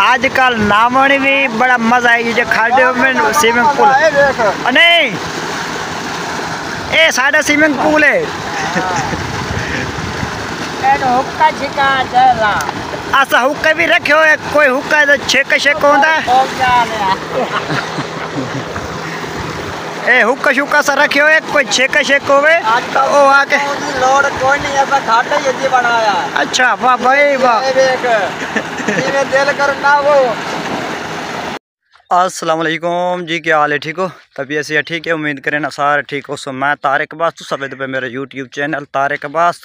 आजकल नामण भी बड़ा मजा है जो खाते में स्विमिंग पूल नहीं ए साढ़े स्विमिंग पूल है हुक्का छिका चला ऐसा हुक्का भी रखे हो कोई हुक्का तो छेक शेक होता है ए हुक्का शुक्का सा रखे हो कोई छेक शेक होवे ओ आके लोड कोई नहीं ऐसा घाटा ये बनाया। अच्छा वाह भाई वाह दिल करना वो। अस्सलाम वालेकुम जी, क्या हाल है? ठीक हो? तबीयत से ठीक है? उम्मीद करें ना सारे ठीक हो। सो मैं तारिक अब्बास तो सब पे मेरा YouTube channel Tariq Abbas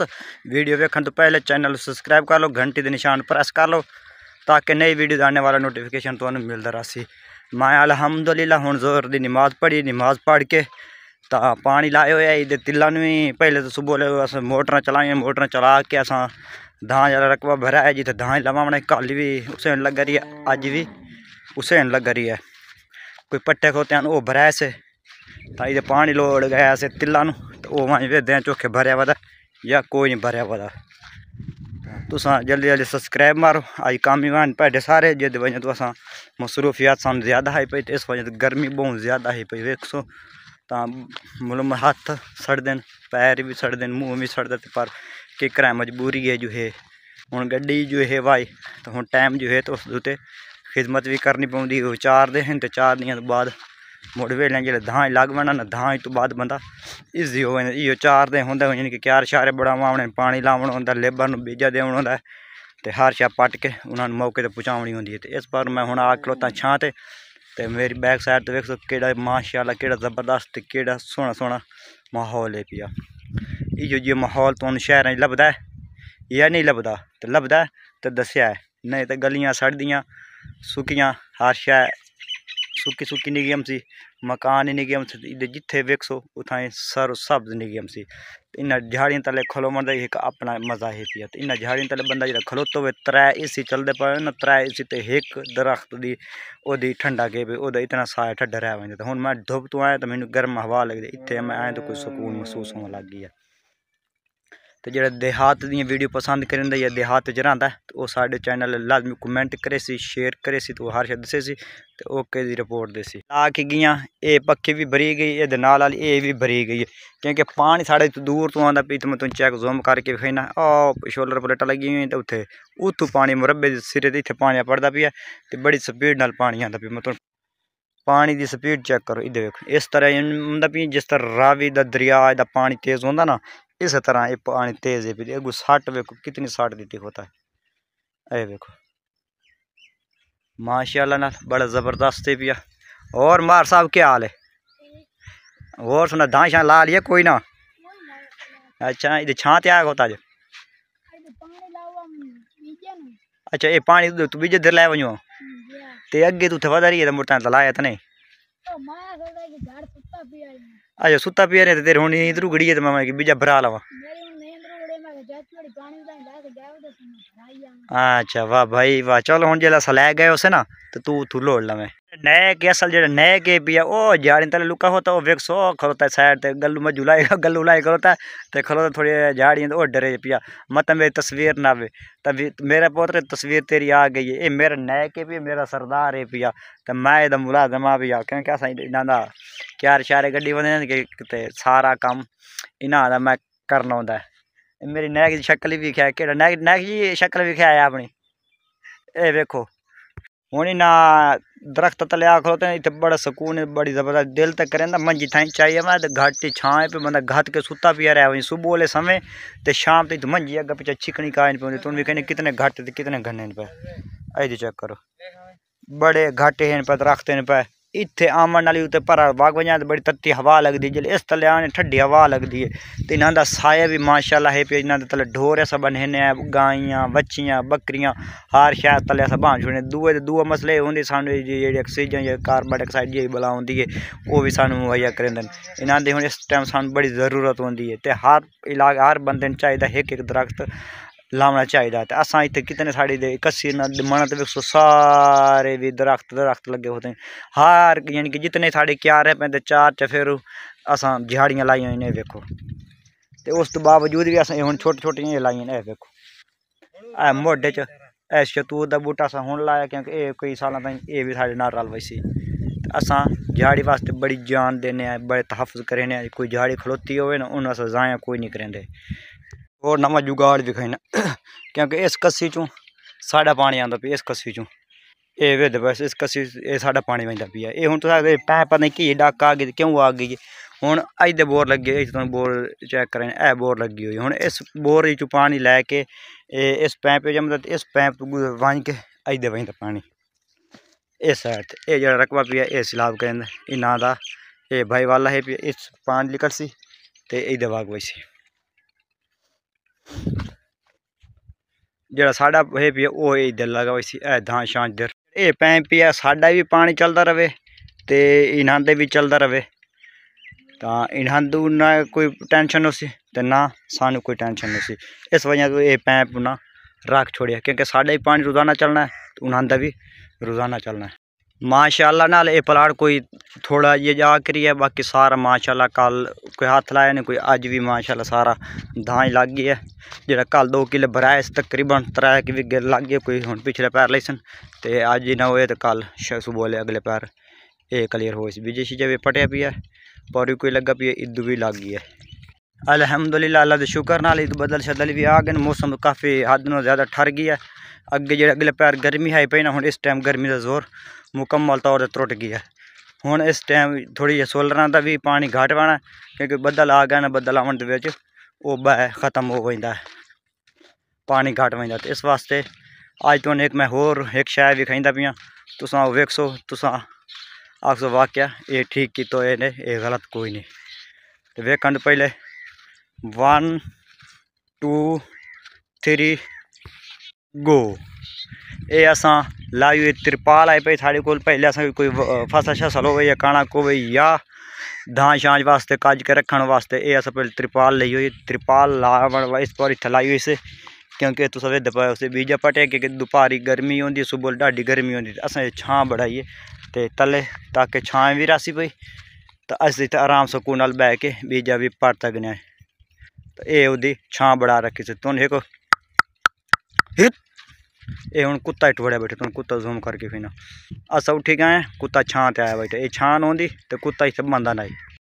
video वेखन तो पहले चैनल सब्सक्राइब कर लो, घंटी के निशान प्रेस कर लो ताकि नई वीडियो आने वाला नोटिफिकेशन तो मिलता रहा। मैं अलहमदुलिल्लाह हुण जोर दी नमाज पढ़ी, नमाज पढ़ के तो पानी लाए हुए इधर तिल्ला भी पहले तो सुबह अस मोटर चलाइए, मोटर चला के अस धान जरा रकबा भरा है जिते धान लवाने कल भी उसे लग रही है, अज भी उसे लग रही है। कोई पट्टे खोते हैं वो भराए से तो इधर पानी लोड़ गया से तिल्ला तो वो वहीं वेदे चोखे भरया वदा या कोई नहीं भरया वदा। तुस जल्दी जल्दी सब्सक्राइब मारो। आई काम ही वन पैडे सारे जिद वजह तो अस मसरूफियात सानू ज़्यादा है पई, इस वजह गर्मी बहुत ज़्यादा है पई। वेख सो तो मतलब हाथ सड़ते पैर भी सड़ते मुँह भी सड़ते पर कि करा मजबूरी है जो है हूँ गड्डी जो है भाई तो हूँ टाइम जो है तो उस उत्ते खिदमत भी करनी पौंदी। 4 दिन तो 4 दिन तो बाद मुड़ वेले जो धान लग बना ना धान तो बाद बंदा इजी हो 4 दिन होंगे यानी कि क्यार शारे बढ़ावा उन्हें पानी लावना होंगे, लेबर बीजा देना होंगे तो हर शा पट के उन्होंने मौके पर पहुँचानी होंगी है। तो इस बार मैं हूँ आ खलोता छां ते मेरी बैक साइड तो वेख सो कि माशाअल्लाह कि जबरदस्त कि सोहना सोहना माहौल है पिया। इो जो माहौल तो शहर लभदा है या नहीं लभदा? तो लभदा तो दसिया है, नहीं तो गलियां सड़दियाँ सुकियां हर शह सुकी सुकी निगम सी, मकान ही निगम सी, जिथे वेखो उथां सर सब्ज निगम सी। इन झाड़ियों तले खलोवन का एक अपना मज़ा है पिया। तो इन झाड़ियों तले बंदा जो खलोते हुए 3 एसी चलते पे ना 3 एसी तो एक दरख्त की ओदी ठंडा के पे ओदा इतना साया ठंडा रह वजह। तो हूँ मैं धुप तो आया तो मैंने गर्म हवा लगती इतने मैं आए तो कोई सुकून महसूस होने लग गई है। तो जो देहात दी वीडियो पसंद करें या देहात च रहा तो वह साढ़े चैनल लाजमी कमेंट करे सी, शेयर करे सी, तो हर शे दसे सी तो ओके दी रिपोर्ट दे सी। ला के गई ये पक्की भी भरी गई, ये नाल वाली ये भी भरी गई है क्योंकि पानी साढ़े दूर तो आता पी। तो मैं तुम चेक जूम करके विखाना शोलर प्लेटा लगी हुई तो उत्थे उतू पानी मुरब्बे सिरे इतने पानी पड़ता पिया तो बड़ी स्पीड नाल पानी आता पिया। मतलब पानी की स्पीड चेक करो इधर देखो इस तरह मतलब भी जिस तरह रावी का दरिया का पानी तेज़ होता ना इस तरह ये पानी तेज़ है पी। अगू सट वेखो कितनी सट दी होता है ये देखो माशाल्लाह ना बड़ा ज़बरदस्त है पिया। और मार साहब क्या हाल है? और सुना धान शान ला लिया कोई ना? अच्छा इधर छाँ आया होता जो अच्छा ये पानी तू बीजे दर लै वनो तो अगे तू वधा रही है मुड़ता लाया तो नहीं? अच्छा सुता पिया रहे तेरे हूँ इधर घड़ी है तो मैं बीजा भरा लवा। अच्छा वाह भाई वाह। चलो हूँ जल्द लै गए उसे ना तो तू लोड़ लवें नए के असल जो नए के पिया वो झाड़ी तले लुका होता वो वेख सो खलोता है साइड ते गलू मजू लाएगा गलू लाई खलोता तो खलोता थोड़ी झाड़ियाँ तो डरे पिया मत मेरी तस्वीर ना आवे तभी मेरे पोतरे तस्वीर तेरी आ गई है। ये मेरा नए के भी मेरा सरदार है पिया तो मैं इधर मुलाजमा भी आ क्योंकि अस इन्हों क्यार शारे गड्डी बंदे कि सारा कम इन्हों मैं करना होंगे। मेरी नैक की शक्ल भी विखाया कि नैक जी शक्ल विखाया अपनी ये वेखो हूँ ना दरख्त तले आ खलोते इतने बड़ा सुकून है बड़ी जबरदस्त दिल तक करें मंजी थाई चाहिए मैं तो घाटी छाए पे बंदा घात के सुता पिया रहा वही सुबह वाले समय तो शाम तक मंजी अगर पीछे छिकनी कायन पे तुम भी कहने कितने घाटे कितने घने पे आई चेक करो बड़े घाटे हैं पे दरख्त हैं पे इतने आमन वाली उत्ते पर वग वजा तो बड़ी तत्ती हवा लगती जिले इस तले आने ठंडी हवा लगती है। तो इन्हों का साया भी माशाल्लाह है पे इन्हों तले ढोर ऐसा बने गाइयाँ बच्चियाँ बकरियाँ हर शहर तले अस बांध छोड़ने। दूए मसले होंगे सानू जी ऑक्सीजन या कार्बन डाइऑक्साइड जी बला होंगी है वो भी सानू मुहैया करेंदे इन्हों की हूँ इस टाइम सानू बड़ी ज़रूरत होंगी है। तो हर इलाका हर बंदे चाहिए एक दरख्त लाना चाहिए। तो असा इतने कितने साड़ी कसी मन तो वेखो सारे भी दरख्त लगे होते हैं हर यानी कि जितने साढ़े क्यारे पैंते 4 चफेरू असा झाड़ियाँ लाई इन्हें वेखो। तो उस तो बावजूद भी अस हूँ छोटी छोटियां लाई वेखो मोढे च ए शतूत का बूटा अस हुण लाया क्योंकि ये कई साल ताईं ये भी साढ़े नाल रल वैसी असां झाड़ी वास्ते बड़ी जान देने हैं, बड़े तहफ़ुज़ करें। कोई झाड़ी खलोती हो ना उन्हें अस ज़ाया कोई नहीं करेंगे। और नवा जुगाड़ भी खाना क्योंकि इस कस्सी चों साढ़ा पानी आंदा पे इस कस्सी चों ये विद बस इस कस्सी ये साढ़ा पानी वजदा पिया ये हुण तुस पैप पता नहीं की डक आ गई क्यों आ गई हुण अज दे बोर लगे तुम बोर चेक करें ए बोर लगी हुई हुण इस बोर चों पानी लैके इस पैप मतलब इस पैप वंज के अज दे वजदा पानी इस साइड ये जो रकबा पिया ये सैलाब करें इना दा ये भाई वाला है पिया इस पानी निकल सी ते इधर वाग वैसी जरा साढ़ा है पिया वो इधर लगा वैसी ए धान शान इधर ये पैप पिया साढ़ा भी पानी चलता रहे तो इन्हां दे भी चलता रहे तो इन्हां दू ना कोई टेंशन हो सी ते ना सानू कोई टेंशन हो सी इस वजह तो ये पैप ना रख छोड़िया क्योंकि साढ़ा भी पानी रोज़ाना चलना है तो उन्हां दा भी रोज़ाना चलना है। माशाल्लाह नाल ये प्लाट कोई थोड़ा ये जा करी है बाकी सारा माशाल्लाह कल कोई हाथ लाया नहीं कोई अज भी माशाल्लाह सारा धान लग गई है जो कल 2 किले भराए तकरीबन 3 कि लग गए कोई हुण पिछले पैर लैसन तो अज ना होए तो कल सुबह अगले पैर ये क्लीयर हो बीजे शीजे भी पटिया पी है पर कोई लगा पी है इदू भी लग गई है। अल्हम्दुलिल्लाह अल्लाह के शुक्र नाल ईद बदल शदल भी आ गए मौसम काफ़ी हद नालों ज़्यादा ठर गया अगे जो अगले पैर गर्मी है पई ना हुण इस टाइम गर्मी का जोर मुकम्मल तौर पर त्रुट गया हुण इस टाइम थोड़ी जी सोलर का भी पानी घट पाना क्योंकि बदल आ गया ना बदल आवन दे विच वो बह खत्म हो वजदा है पानी घट वजदा तो इस वास्ते अज तुहानू एक मैं होर एक शै विखाइंदा पियां तुसां वेखसो तुसां आखसो वाकया ये ठीक की तो ये गलत कोई नहीं तो वेखण तो पहले 1 2 3 गो ये असां लाई हुई तिरपाल आई पई साढ़े कोल पहले असां कोई फसल शसल हो या कणक हो या धान शान वास्ते कज के रखने वास्ते ये अस पहले तिरपाल ली हुई तिरपाल लावन इस पर इत्थे लाई हुई से क्योंकि तुस वेद पाए उसे बीजा पटे क्योंकि दोपहरी गर्मी होंदी सुबह ढाडी गर्मी होंदी असें छां बढ़ाइए तो तले ताकि छां भी रासी पई तो अस इत्थे आराम सुकून नाल बह के बीजा भी पट सकने हैं तो ये उसकी छां बढ़ा रखी से तुम एक ये हूँ कुत्ता ही टुड़िया बैठे तुम कुत्ता जूम करके फिर अस उठी गए कुत्ता छां ते आया बैठे ये छां होंदी तो कुत्ता इत्थे बंदा नहीं।